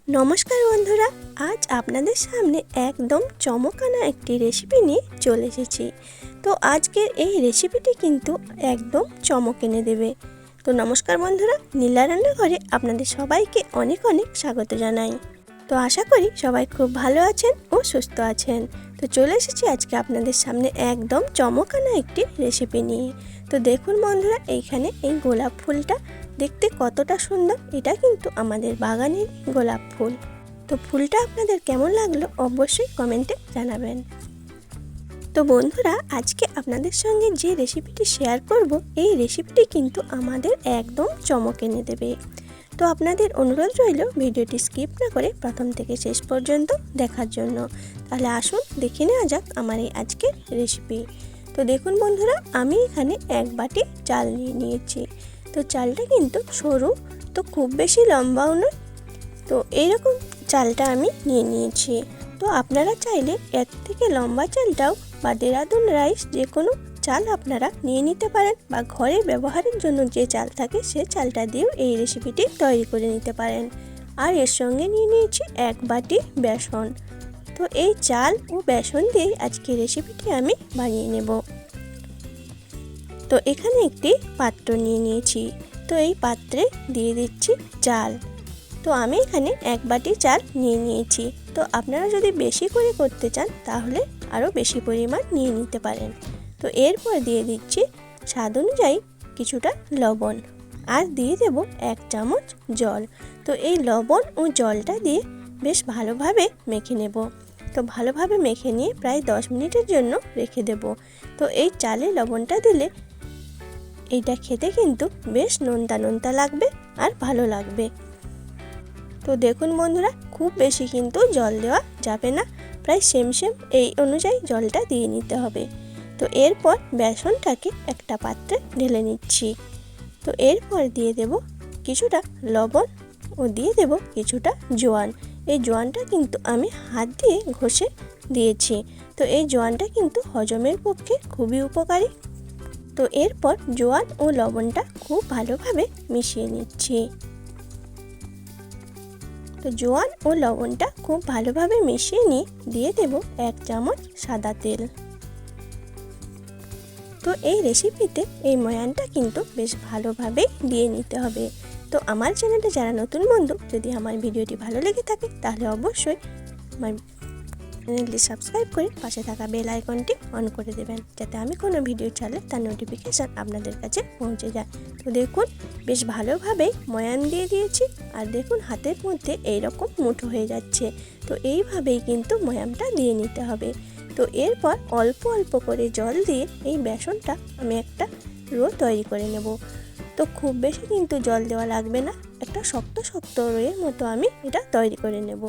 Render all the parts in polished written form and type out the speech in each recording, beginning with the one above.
নমস্কার বন্ধুরা, আজ আপনাদের সামনে একদম চমকানো একটি রেসিপি নিয়ে চলে এসেছি। তো আজকের এই রেসিপিটি কিন্তু একদম চমক এনে দেবে। তো নমস্কার বন্ধুরা, নীলা রান্নাঘরে আপনাদের সবাইকে অনেক অনেক স্বাগত জানাই। তো আশা করি সবাই খুব ভালো আছেন ও সুস্থ আছেন। তো চলে এসেছি আজকে আপনাদের সামনে একদম চমকানো একটি রেসিপি নিয়ে। তো দেখুন বন্ধুরা, এইখানে এই গোলাপ ফুলটা দেখতে কতটা সুন্দর। এটা কিন্তু আমাদের বাগানের গোলাপ ফুল। তো ফুলটা আপনাদের কেমন লাগলো অবশ্যই কমেন্টে জানাবেন। তো বন্ধুরা, আজকে আপনাদের সঙ্গে যে রেসিপিটি শেয়ার করব, এই রেসিপিটি কিন্তু আমাদের একদম চমক এনে দেবে। তো আপনাদের অনুরোধ রইল ভিডিওটি স্কিপ না করে প্রথম থেকে শেষ পর্যন্ত দেখার জন্য। তাহলে আসুন দেখে নেওয়া যাক আমার এই আজকের রেসিপি। তো দেখুন বন্ধুরা, আমি এখানে এক বাটি চাল নিয়ে নিয়েছি। তো চালটা কিন্তু সরু, তো খুব বেশি লম্বাও নয়। তো এইরকম চালটা আমি নিয়ে নিয়েছি। তো আপনারা চাইলে এর থেকে লম্বা চালটাও বা দেরাদুন রাইস যে কোনো চাল আপনারা নিয়ে নিতে পারেন, বা ঘরে ব্যবহারের জন্য যে চাল থাকে সে চালটা দিয়েও এই রেসিপিটি তৈরি করে নিতে পারেন। আর এর সঙ্গে নিয়ে নিয়েছি এক বাটি বেসন। তো এই চাল ও বেসন দিয়ে আজকে রেসিপিটি আমি বানিয়ে নেব। তো এখানে একটি পাত্র নিয়ে নিয়েছি। তো এই পাত্রে দিয়ে দিচ্ছি চাল। তো আমি এখানে এক বাটি চাল নিয়ে নিয়েছি। তো আপনারা যদি বেশি করে করতে চান তাহলে আরও বেশি পরিমাণ নিয়ে নিতে পারেন। তো এরপর দিয়ে দিচ্ছি স্বাদ অনুযায়ী কিছুটা লবণ, আর দিয়ে দেব এক চামচ জল। তো এই লবণ ও জলটা দিয়ে বেশ ভালোভাবে মেখে নেব। তো ভালোভাবে মেখে নিয়ে প্রায় 10 মিনিটের জন্য রেখে দেব। তো এই চালে লবণটা দিলে এইটা খেতে কিন্তু বেশ নোনতা নোনতা লাগবে আর ভালো লাগবে। তো দেখুন বন্ধুরা, খুব বেশি কিন্তু জল দেওয়া যাবে না, প্রায় সেম এই অনুযায়ী জলটা দিয়ে নিতে হবে। তো এরপর বেসনটাকে একটা পাত্রে ঢেলে নিচ্ছি। তো এরপর দিয়ে দেব কিছুটা লবণ ও দিয়ে দেব কিছুটা জোয়ান। এই জোয়ানটা কিন্তু আমি হাত দিয়ে ঘষে দিয়েছি। তো এই জোয়ানটা কিন্তু হজমের পক্ষে খুবই উপকারী। তো এরপর জোয়ান ও লবণটা খুব ভালোভাবে মিশিয়ে নিচ্ছি। তো জোয়ান ও লবণটা খুব ভালোভাবে মিশিয়ে নিয়ে দিয়ে দেব এক চামচ সাদা তেল। তো এই রেসিপিতে এই ময়ানটা কিন্তু বেশ ভালোভাবে দিয়ে নিতে হবে। তো আমার চ্যানেলে যারা নতুন বন্ধু, যদি আমার ভিডিওটি ভালো লেগে থাকে তাহলে অবশ্যই আমার চ্যানেলটি সাবস্ক্রাইব করে পাশে থাকা বেল আইকনটি অন করে দেবেন, যাতে আমি কোনো ভিডিও ছাড়লে তার নোটিফিকেশান আপনাদের কাছে পৌঁছে যায়। তো দেখুন, বেশ ভালোভাবে ময়ান দিয়ে দিয়েছি, আর দেখুন হাতের মধ্যে এইরকম মুঠো হয়ে যাচ্ছে। তো এইভাবেই কিন্তু ময়ামটা দিয়ে নিতে হবে। তো এরপর অল্প অল্প করে জল দিয়ে এই বেসনটা আমি একটা রো তৈরি করে নেব। তো খুব বেশি কিন্তু জল দেওয়া লাগবে না, একটা শক্ত শক্ত রোয়ের মতো আমি এটা তৈরি করে নেব।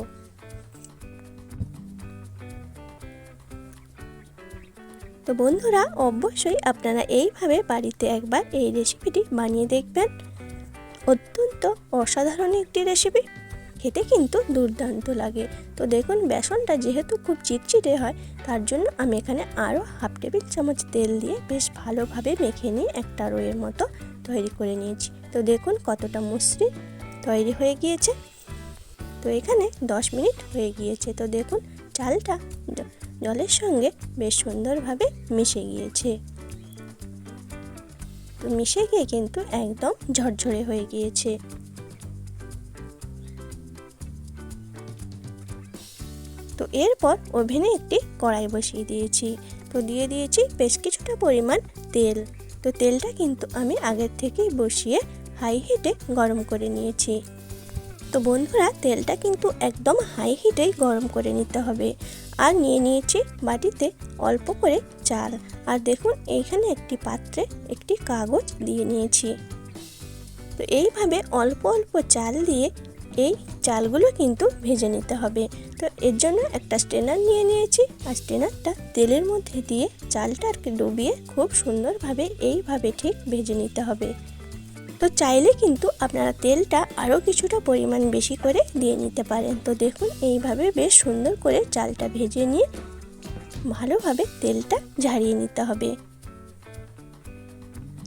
তো বন্ধুরা, অবশ্যই আপনারা এইভাবে বাড়িতে একবার এই রেসিপিটি বানিয়ে দেখবেন। অত্যন্ত অসাধারণ একটি রেসিপি, খেতে কিন্তু দুর্দান্ত লাগে। তো দেখুন, বেসনটা যেহেতু খুব চিটচিটে হয়, তার জন্য আমি এখানে আরও হাফ টেবিল চামচ তেল দিয়ে বেশ ভালোভাবে মেখে নিয়ে একটা রোয়ের মতো তৈরি করে নিয়েছি। তো দেখুন কতটা মসৃণ তৈরি হয়ে গিয়েছে। তো এখানে 10 মিনিট হয়ে গিয়েছে। তো দেখুন চালটা জলের সঙ্গে বেশ সুন্দরভাবে মিশে গিয়েছে। তো মিশে গিয়ে কিন্তু একদম ঝরঝরে হয়ে গিয়েছে। তো এরপর ওভেনে একটি কড়াই বসিয়ে দিয়েছি। তো দিয়ে দিয়েছি বেশ কিছুটা পরিমাণ তেল। তো তেলটা কিন্তু আমি আগের থেকেই বসিয়ে হাই হিটে গরম করে নিয়েছি। তো বন্ধুরা, তেলটা কিন্তু একদম হাই হিটেই গরম করে নিতে হবে। আর নিয়ে নিয়েছি বাটিতে অল্প করে চাল। আর দেখুন এইখানে একটি পাত্রে একটি কাগজ দিয়ে নিয়েছি। তো এইভাবে অল্প অল্প চাল দিয়ে এই চালগুলো কিন্তু ভেজে নিতে হবে। তো এর জন্য একটা স্ট্রেনার নিয়ে নিয়েছি, আর স্ট্রেনারটা তেলের মধ্যে দিয়ে চালটাকে ডুবিয়ে খুব সুন্দরভাবে এইভাবে ঠিক ভেজে নিতে হবে। তো চাইলে কিন্তু আপনারা তেলটা আরও কিছুটা পরিমাণ বেশি করে দিয়ে নিতে পারেন। তো দেখুন এইভাবে বেশ সুন্দর করে চালটা ভেজে নিয়ে ভালোভাবে তেলটা ঝারিয়ে নিতে হবে।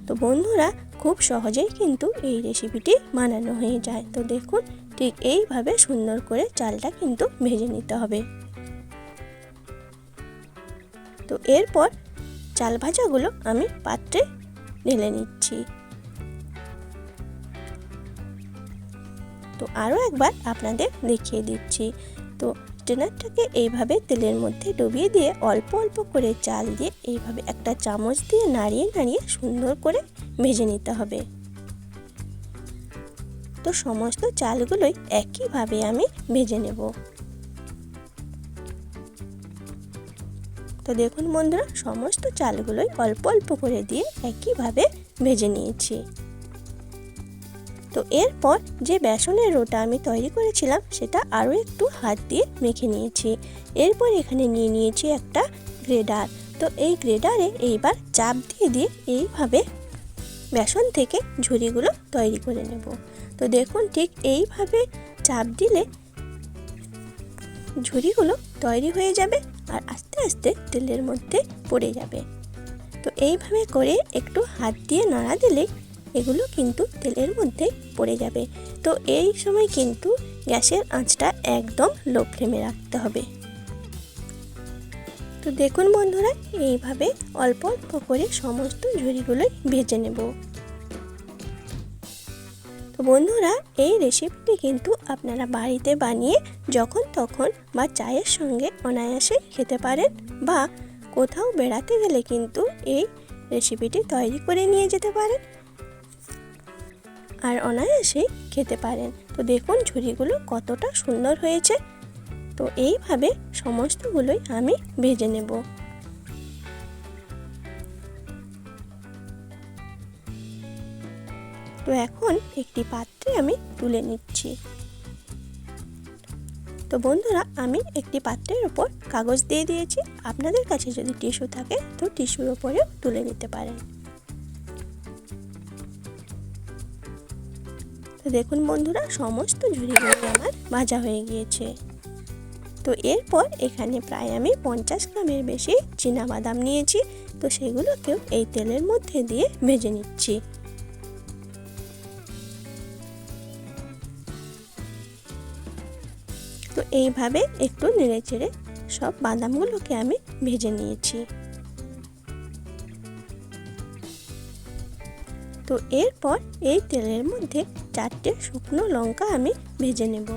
তো বন্ধুরা, খুব সহজেই কিন্তু এই রেসিপিটি বানানো হয়ে যায়। তো দেখুন ঠিক এইভাবে সুন্দর করে চালটা কিন্তু ভেজে নিতে হবে। তো এরপর চাল ভাজাগুলো আমি পাত্রে ঢেলে নিচ্ছি। তো আরও একবার আপনাদের দেখিয়ে দিচ্ছি। তো স্ট্রেনারটাকে এইভাবে তেলের মধ্যে ডুবিয়ে দিয়ে অল্প অল্প করে চাল দিয়ে এইভাবে একটা চামচ দিয়ে নাড়িয়ে নাড়িয়ে সুন্দর করে ভেজে নিতে হবে। তো সমস্ত চালগুলোই একইভাবে আমি ভেজে নেব। তো দেখুন বন্ধুরা, সমস্ত চালগুলোই অল্প অল্প করে দিয়ে একইভাবে ভেজে নিয়েছি। তো এরপর যে বেসনের রোটা আমি তৈরি করেছিলাম সেটা আরও একটু হাত দিয়ে মেখে নিয়েছি। এরপর এখানে নিয়ে নিয়েছি একটা গ্রেডার। তো এই গ্রেডারে এইবার চাপ দিয়ে দিয়ে এইভাবে বেসন থেকে ঝুড়িগুলো তৈরি করে নেব। তো দেখুন ঠিক এইভাবে চাপ দিলে ঝুড়িগুলো তৈরি হয়ে যাবে আর আস্তে আস্তে তেলের মধ্যে পড়ে যাবে। তো এইভাবে করে একটু হাত দিয়ে নাড়া দিলে এগুলো কিন্তু তেলের মধ্যে পড়ে যাবে। তো এই সময় কিন্তু গ্যাসের আঁচটা একদম লো ফ্লেমে রাখতে হবে। তো দেখুন বন্ধুরা, এইভাবে অল্প অল্প করে সমস্ত ঝুড়িগুলোই ভেজে নেব। তো বন্ধুরা, এই রেসিপিটি কিন্তু আপনারা বাড়িতে বানিয়ে যখন তখন বা চায়ের সঙ্গে অনায়াসে খেতে পারেন, বা কোথাও বেড়াতে গেলে কিন্তু এই রেসিপিটি তৈরি করে নিয়ে যেতে পারেন আর অনায়াসেই খেতে পারেন। তো দেখুন ঝুড়িগুলো কতটা সুন্দর হয়েছে। তো এইভাবে সমস্তগুলোই আমি ভেজে নেব। তো এখন একটি পাত্রে আমি তুলে নিচ্ছি। তো বন্ধুরা, আমি একটি পাত্রের উপর কাগজ দিয়ে দিয়েছি। আপনাদের কাছে যদি টিস্যু থাকে তো টিস্যুর উপরেও তুলে নিতে পারেন। তো দেখুন বন্ধুরা, সমস্ত ঝুড়িগুলো আমার ভাজা হয়ে গিয়েছে। তো এরপর এখানে প্রায় আমি 50 গ্রামের বেশি চীনাবাদাম নিয়েছি। তো সেগুলোকেও এই তেলের মধ্যে দিয়ে ভেজে নিচ্ছি। তো এইভাবে একটু নেড়ে চেড়ে সব বাদামগুলোকে আমি ভেজে নিয়েছি। তো এরপর এই তেলের মধ্যে 4টে শুকনো লঙ্কা আমি ভেজে নেব।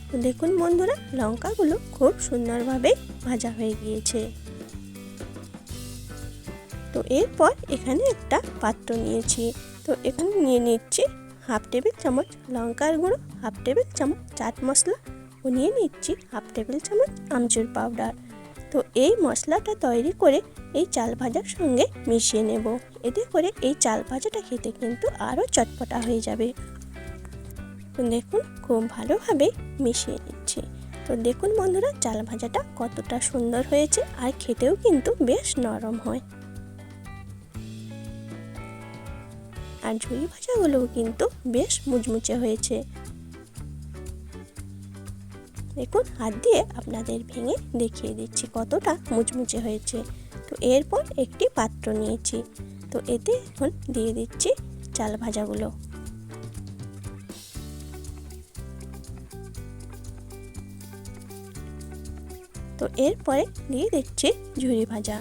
তো দেখুন বন্ধুরা, লঙ্কাগুলো খুব সুন্দরভাবে ভাজা হয়ে গিয়েছে। তো এরপর এখানে একটা পাত্র নিয়েছি। তো এখানে নিয়ে নিচ্ছি হাফ টেবিল চামচ লঙ্কার গুঁড়ো, হাফ টেবিল চামচ চাট মশলা ও নিয়ে নিচ্ছি হাফ টেবিল চামচ আমচুর পাউডার। তো এই মশলাটা তৈরি করে এই চাল ভাজার সঙ্গে মিশিয়ে নেব। এতে করে এই চাল ভাজাটা খেতে কিন্তু আরও চটপটা হয়ে যাবে। তো দেখুন খুব ভালোভাবে মিশিয়ে নিচ্ছি। তো দেখুন বন্ধুরা, চাল ভাজাটা কতটা সুন্দর হয়েছে আর খেতেও কিন্তু বেশ নরম হয়। আর ঝুড়ি ভাজাগুলোও কিন্তু বেশ মুচমুচে হয়েছে। দেখুন হাত দিয়ে আপনাদের ভেঙে দেখিয়ে দিচ্ছি কতটা মুচমুচে হয়েছে। তো এরপর একটি পাত্র নিয়েছি। তো এতে এখন দিয়ে দিচ্ছি চাল ভাজাগুলো। তো এরপরে দিয়ে দিচ্ছি ঝুড়ি ভাজা।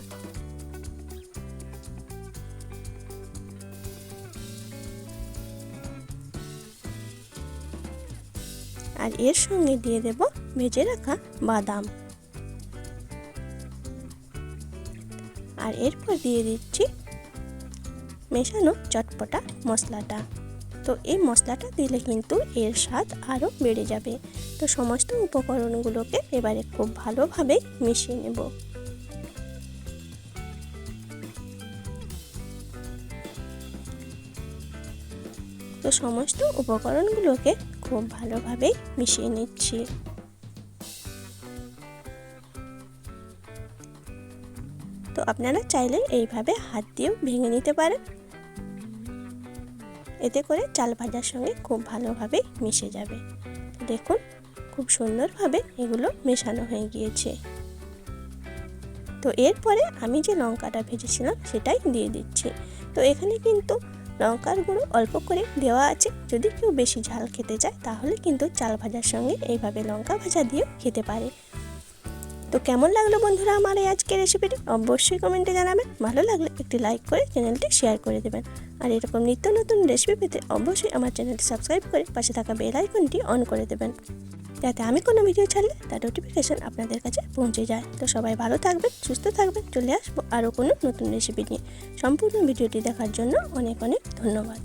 আর এর সঙ্গে দিয়ে দেব ভেজে রাখা বাদাম। আর এরপর দিয়ে দিচ্ছি মেশানো চটপটা মশলাটা। তো এই মশলাটা দিলে কিন্তু এর স্বাদ আরও বেড়ে যাবে। তো সমস্ত উপকরণগুলোকে এবারে খুব ভালোভাবে মিশিয়ে নেব। তো সমস্ত উপকরণগুলোকে খুব ভালোভাবে মিশিয়ে নিচ্ছি। তো আপনারা চাইলে এইভাবে হাত দিয়েও ভেঙে নিতে পারেন। এতে করে চাল ভাজার সঙ্গে খুব ভালোভাবে মিশে যাবে। দেখুন খুব সুন্দরভাবে এগুলো মেশানো হয়ে গিয়েছে। তো এরপরে আমি যে লঙ্কাটা ভেজেছিলাম সেটাই দিয়ে দিচ্ছি। তো এখানে কিন্তু লঙ্কার গুঁড়ো অল্প করে দেওয়া আছে, যদি কেউ বেশি ঝাল খেতে চায় তাহলে কিন্তু চাল ভাজার সঙ্গে এইভাবে লঙ্কা ভাজা দিয়েও খেতে পারে। তো কেমন লাগলো বন্ধুরা আমার এই আজকের রেসিপিটি অবশ্যই কমেন্টে জানাবেন। ভালো লাগলে একটি লাইক করে চ্যানেলটি শেয়ার করে দেবেন। আর এরকম নিত্য নতুন রেসিপি পেতে অবশ্যই আমার চ্যানেলটি সাবস্ক্রাইব করে পাশে থাকা বেল আইকনটি অন করে দেবেন, যাতে আমি কোনো ভিডিও ছাড়লে তার নোটিফিকেশান আপনাদের কাছে পৌঁছে যায়। তো সবাই ভালো থাকবেন, সুস্থ থাকবেন। চলে আসবো আরও কোনো নতুন রেসিপি নিয়ে। সম্পূর্ণ ভিডিওটি দেখার জন্য অনেক অনেক ধন্যবাদ।